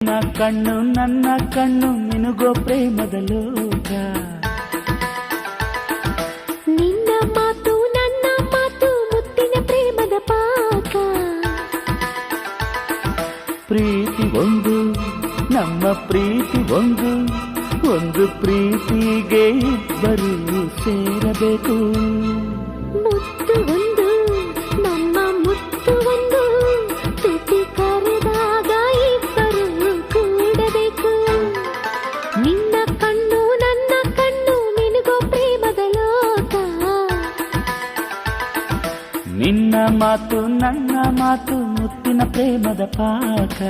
ಕಣ್ಣು ನನ್ನ ಕಣ್ಣು ನಿನಗೋ ಪ್ರೇಮದ ಲೋಕ. ನಿನ್ನ ಮಾತು ನನ್ನ ಮಾತು ಮುತ್ತಿನ ಪ್ರೇಮದ ಪಾಕ. ಪ್ರೀತಿ ಒಂದು ನಮ್ಮ ಪ್ರೀತಿ ಒಂದು, ಒಂದು ಪ್ರೀತಿಗೆ ಇಬ್ಬರು ಸೇರಬೇಕು. ಮುತ್ತು ಒಂದು ನಮ್ಮ ಮುತ್ತು ಒಂದು, ತುಟಿ ಕರೆದಾಗ ಇಬ್ಬರು ಕೂಡಬೇಕು. ನಿನ್ನ ಕಣ್ಣು ನನ್ನ ಕಣ್ಣು ನಿನಗೋ ಪ್ರೇಮದ ಲೋಕ. ನಿನ್ನ ಮಾತು ನನ್ನ ಮಾತು ಮುತ್ತಿನ ಪ್ರೇಮದ ಪಾಕ.